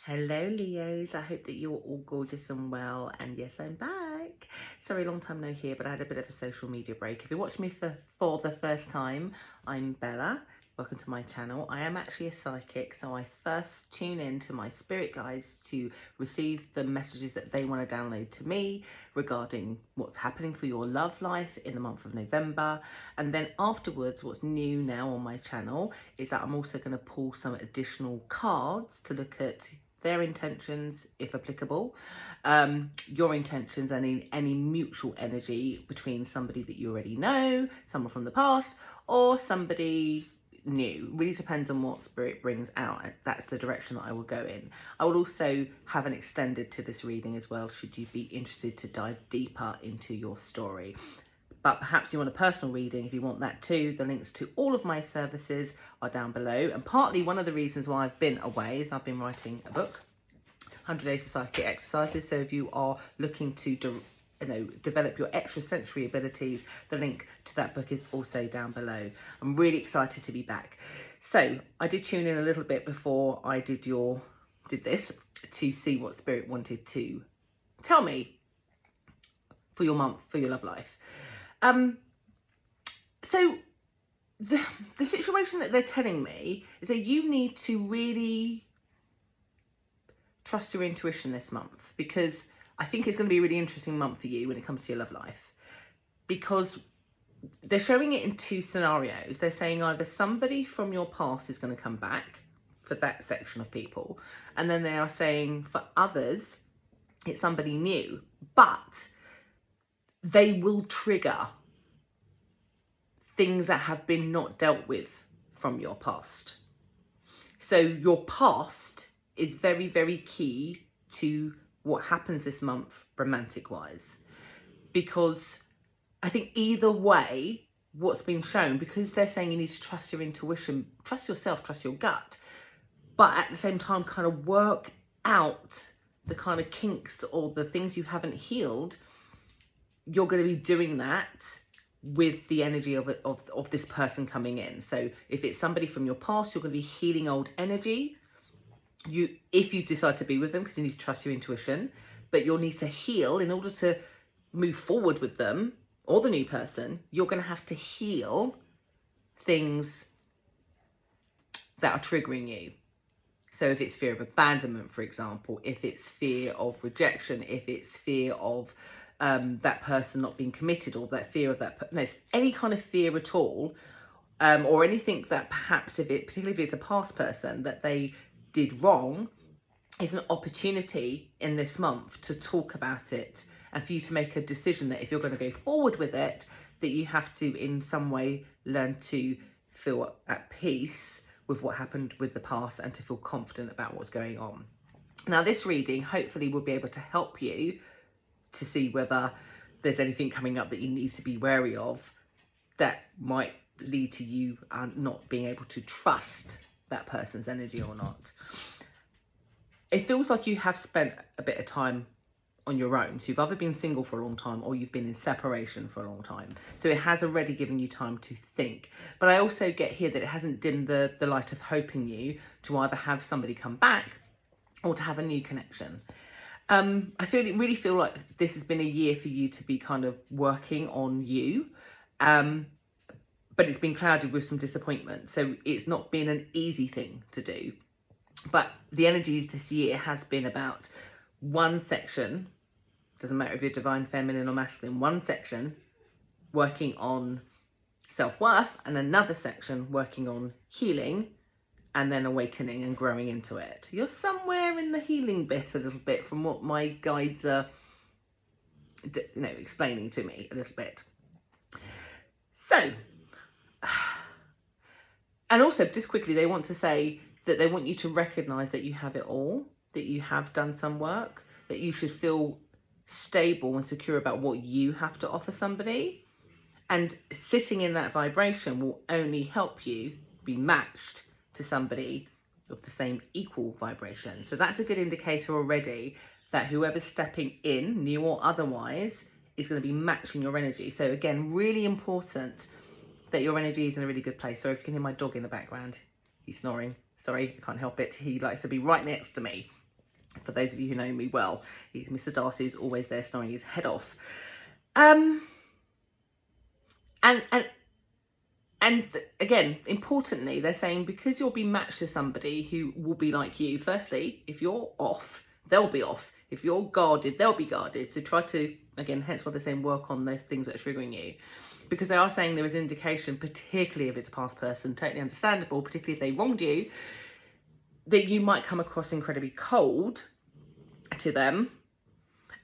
Hello Leos, I hope that you're all gorgeous and well, and yes, I'm back. Sorry, long time no here, but I had a bit of a social media break. If you're watching me for the first time, I'm Bella. Welcome to my channel. I am actually a psychic, so I first tune in to my spirit guides to receive the messages that they want to download to me regarding what's happening for your love life in the month of November. And then afterwards, what's new now on my channel is that I'm also going to pull some additional cards to look at their intentions, if applicable, your intentions, and any mutual energy between somebody that you already know, someone from the past, or somebody new. Really depends on what spirit brings out, and that's the direction that I will go in. I will also have an extended to this reading as well, should you be interested to dive deeper into your story. But perhaps you want a personal reading. If you want that too, the links to all of my services are down below. And partly one of the reasons why I've been away is I've been writing a book, 100 Days of Psychic Exercises. So if you are looking to develop your extrasensory abilities, the link to that book is also down below. I'm really excited to be back. So I did tune in a little bit before I did this to see what spirit wanted to tell me for your month, for your love life. So the situation that they're telling me is that you need to really trust your intuition this month, because I think it's going to be a really interesting month for you when it comes to your love life, because they're showing it in two scenarios. They're saying either somebody from your past is going to come back for that section of people, and then they are saying for others it's somebody new, but they will trigger things that have been not dealt with from your past. So your past is very, very key to what happens this month romantic wise, because I think either way, what's been shown, because they're saying you need to trust your intuition, trust yourself, trust your gut, but at the same time kind of work out the kind of kinks or the things you haven't healed. You're going to be doing that with the energy of this person coming in. So if it's somebody from your past, you're going to be healing old energy. If you decide to be with them, because you need to trust your intuition, but you'll need to heal in order to move forward with them or the new person. You're going to have to heal things that are triggering you. So if it's fear of abandonment, for example, if it's fear of rejection, if it's fear of that person not being committed, or that fear of any kind of fear at all, or anything that perhaps particularly if it's a past person that they did wrong, is an opportunity in this month to talk about it and for you to make a decision that if you're going to go forward with it, that you have to in some way learn to feel at peace with what happened with the past and to feel confident about what's going on. Now this reading hopefully will be able to help you to see whether there's anything coming up that you need to be wary of that might lead to you not being able to trust that person's energy or not. It feels like you have spent a bit of time on your own. So you've either been single for a long time or you've been in separation for a long time. So it has already given you time to think. But I also get here that it hasn't dimmed the light of hope in you to either have somebody come back or to have a new connection. I really feel like this has been a year for you to be kind of working on you, but it's been clouded with some disappointment. So it's not been an easy thing to do. But the energies this year has been about one section, doesn't matter if you're divine, feminine or masculine, one section working on self-worth and another section working on healing, and then awakening and growing into it. You're somewhere in the healing bit a little bit from what my guides are, explaining to me a little bit. So, and also just quickly, they want to say that they want you to recognize that you have it all, that you have done some work, that you should feel stable and secure about what you have to offer somebody. And sitting in that vibration will only help you be matched to somebody of the same equal vibration. So that's a good indicator already that whoever's stepping in, new or otherwise, is going to be matching your energy. So again, really important that your energy is in a really good place. Sorry if you can hear my dog in the background. He's snoring. Sorry, I can't help it. He likes to be right next to me. For those of you who know me well, Mr. Darcy is always there snoring his head off. And again, importantly, they're saying because you'll be matched to somebody who will be like you, firstly, if you're off, they'll be off. If you're guarded, they'll be guarded. So try to, again, hence why they're saying work on those things that are triggering you. Because they are saying there is an indication, particularly if it's a past person, totally understandable, particularly if they wronged you, that you might come across incredibly cold to them.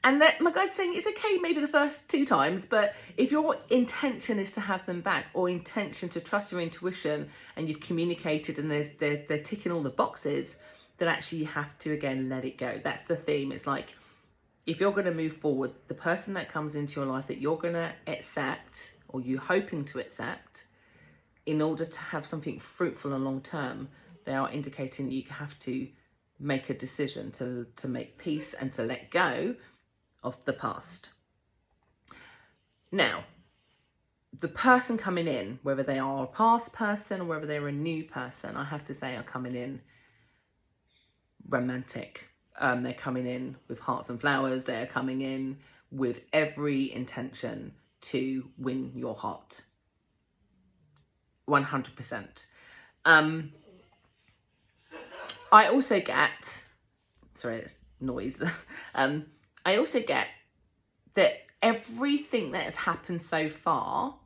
And that my guide's saying it's okay maybe the first 2 times, but if your intention is to have them back, or intention to trust your intuition, and you've communicated and they're ticking all the boxes, then actually you have to, again, let it go. That's the theme. It's like, if you're going to move forward, the person that comes into your life that you're going to accept, or you're hoping to accept, in order to have something fruitful and long term, they are indicating that you have to make a decision to make peace and to let go of the past. Now, the person coming in, whether they are a past person or whether they're a new person, I have to say are coming in romantic. They're coming in with hearts and flowers. They're coming in with every intention to win your heart. 100%. I also get, sorry, it's noise. I also get that everything that has happened so far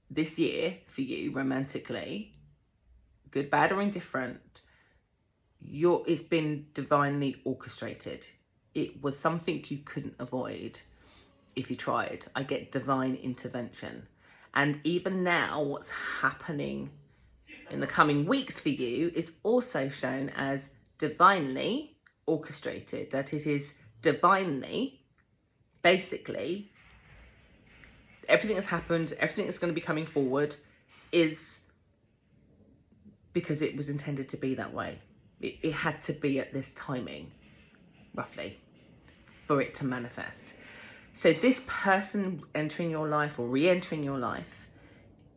this year for you romantically, good, bad, or indifferent, it's been divinely orchestrated. It was something you couldn't avoid if you tried. I get divine intervention. And even now, what's happening in the coming weeks for you is also shown as divinely orchestrated, that it is divinely, basically, everything that's happened, everything that's going to be coming forward is because it was intended to be that way. It had to be at this timing, roughly, for it to manifest. So this person entering your life or re-entering your life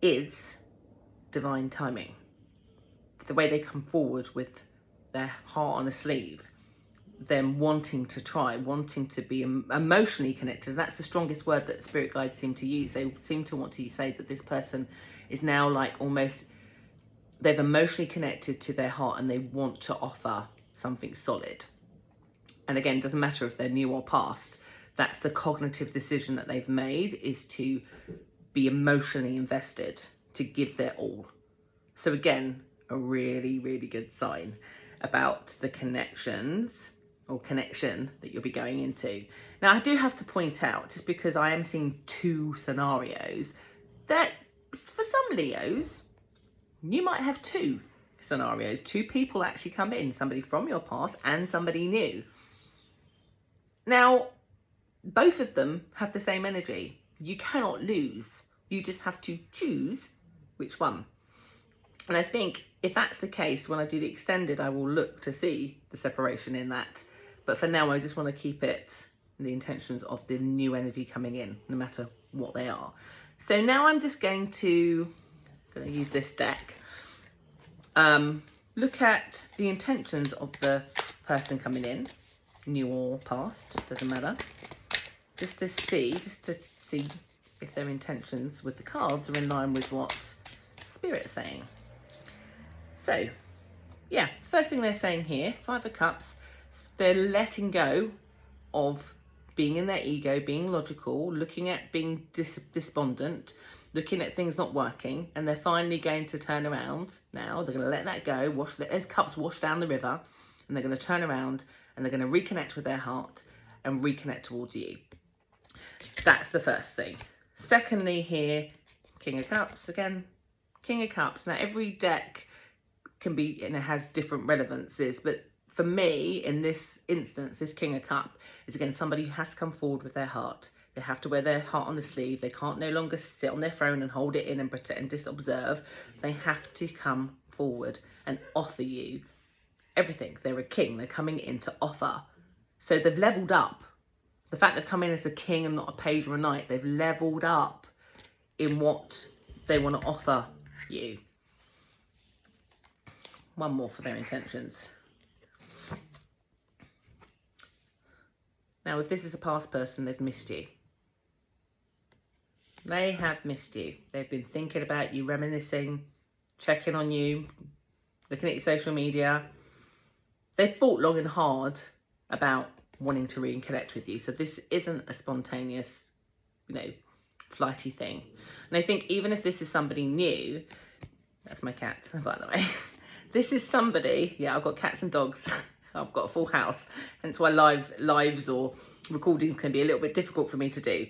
is divine timing. The way they come forward with their heart on a sleeve, them wanting to try, wanting to be emotionally connected. And that's the strongest word that spirit guides seem to use. They seem to want to say that this person is now like almost, they've emotionally connected to their heart and they want to offer something solid. And again, it doesn't matter if they're new or past. That's the cognitive decision that they've made, is to be emotionally invested, to give their all. So again, a really, really good sign about the connections or connection that you'll be going into. Now, I do have to point out, just because I am seeing 2 scenarios, that for some Leos, you might have 2 scenarios. 2 people actually come in, somebody from your past and somebody new. Now, both of them have the same energy. You cannot lose. You just have to choose which one. And I think if that's the case, when I do the extended, I will look to see the separation in that. But for now, I just want to keep it in the intentions of the new energy coming in, no matter what they are. So now I'm just going to use this deck. Look at the intentions of the person coming in, new or past, doesn't matter. Just to see if their intentions with the cards are in line with what Spirit's saying. So, yeah, first thing they're saying here, 5 of Cups, they're letting go of being in their ego, being logical, looking at being despondent, looking at things not working, and they're finally going to turn around now. They're going to let that go, as cups wash down the river, and they're going to turn around and they're going to reconnect with their heart and reconnect towards you. That's the first thing. Secondly here, King of Cups again. King of Cups. Now every deck can be, and it has different relevances, but for me in this instance, this King of Cup is again somebody who has to come forward with their heart. They have to wear their heart on the sleeve. They can't no longer sit on their throne and hold it in and pretend and just observe. They have to come forward and offer you everything. They're a king. They're coming in to offer. So they've leveled up. The fact they've come in as a king and not a page or a knight, they've leveled up in what they want to offer you. One more for their intentions. Now, if this is a past person, they've missed you. They have missed you. They've been thinking about you, reminiscing, checking on you, looking at your social media. They've thought long and hard about wanting to reconnect with you. So this isn't a spontaneous, flighty thing. And I think even if this is somebody new, that's my cat, by the way. This is somebody, yeah, I've got cats and dogs. I've got a full house. Hence why lives or recordings can be a little bit difficult for me to do.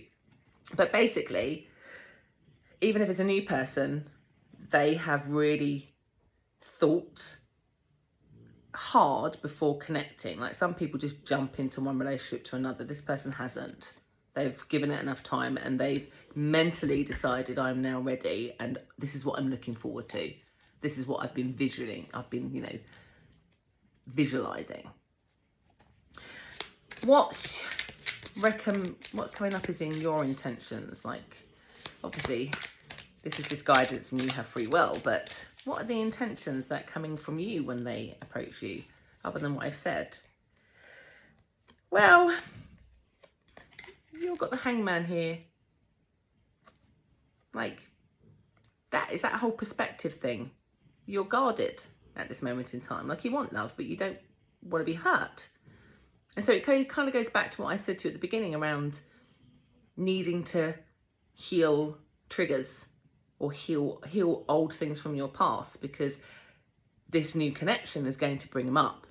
But basically, even if it's a new person, they have really thought hard before connecting. Like some people just jump into one relationship to another. This person hasn't. They've given it enough time and they've mentally decided, I'm now ready and this is what I'm looking forward to. This is what I've been visualizing. What's coming up is in your intentions. Like, obviously, this is just guidance and you have free will, but what are the intentions that are coming from you when they approach you, other than what I've said? Well, you've got the Hangman here. Like, that is that whole perspective thing. You're guarded at this moment in time. Like, you want love, but you don't want to be hurt. And so it kind of goes back to what I said to you at the beginning around needing to heal triggers or heal old things from your past, because this new connection is going to bring them up.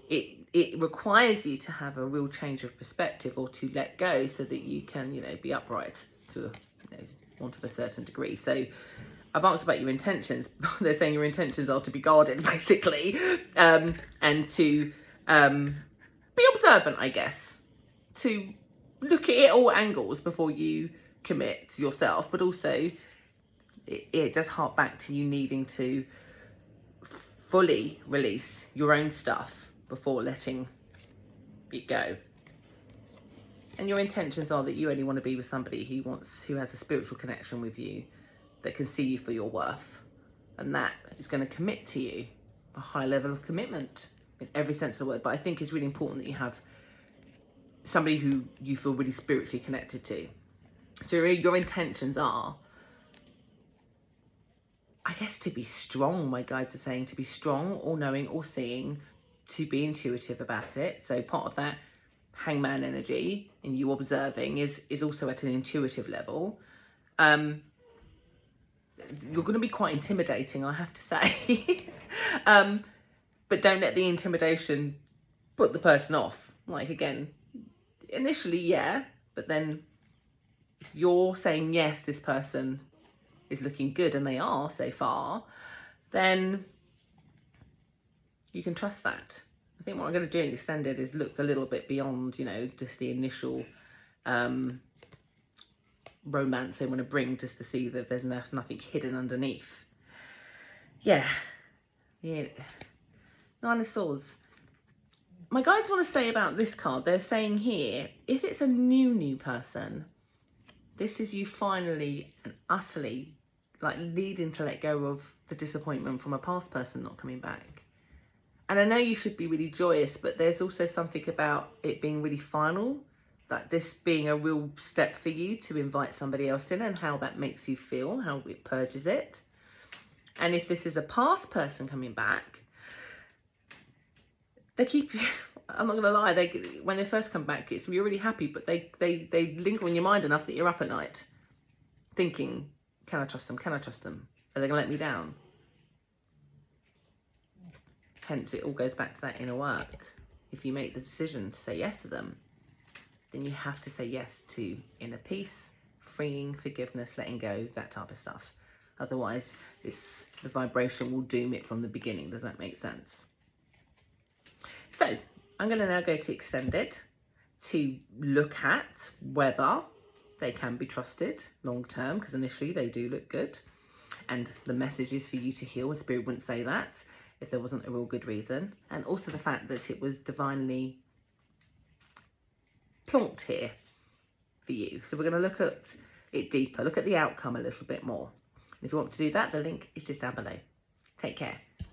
It requires you to have a real change of perspective or to let go so that you can, be upright to want of a certain degree. So I've answered about your intentions. They're saying your intentions are to be guarded, basically, and to be observant, I guess, to look at it all angles before you commit yourself, but also it does hark back to you needing to fully release your own stuff before letting it go. And your intentions are that you only want to be with somebody who has a spiritual connection with you, that can see you for your worth, and that is going to commit to you a high level of commitment in every sense of the word. But I think it's really important that you have somebody who you feel really spiritually connected to. So your intentions are, I guess, to be strong. My guides are saying to be strong, all knowing, all seeing, to be intuitive about it. So part of that Hangman energy and you observing is also at an intuitive level. You're going to be quite intimidating, I have to say. But don't let the intimidation put the person off. Like, again, initially, yeah, but then if you're saying, yes, this person is looking good, and they are so far, then you can trust that. I think what I'm going to do in Extended is look a little bit beyond, just the initial romance they want to bring, just to see that there's nothing hidden underneath. Yeah. Nine of Swords. My guides want to say about this card, they're saying here, if it's a new person, this is you finally and utterly needing to let go of the disappointment from a past person not coming back. And I know you should be really joyous, but there's also something about it being really final, that this being a real step for you to invite somebody else in, and how that makes you feel, how it purges it. And if this is a past person coming back, they keep you, I'm not going to lie, when they first come back, you're really happy, but they linger in your mind enough that you're up at night thinking, can I trust them? Can I trust them? Are they going to let me down? Hence, it all goes back to that inner work. If you make the decision to say yes to them, then you have to say yes to inner peace, freeing, forgiveness, letting go, that type of stuff. Otherwise, the vibration will doom it from the beginning. Does that make sense? So, I'm going to now go to Extended to look at whether they can be trusted long term, because initially they do look good. And the message is for you to heal, and Spirit wouldn't say that if there wasn't a real good reason. And also the fact that it was divinely plonked here for you. So we're going to look at it deeper, look at the outcome a little bit more. And if you want to do that, the link is just down below. Take care.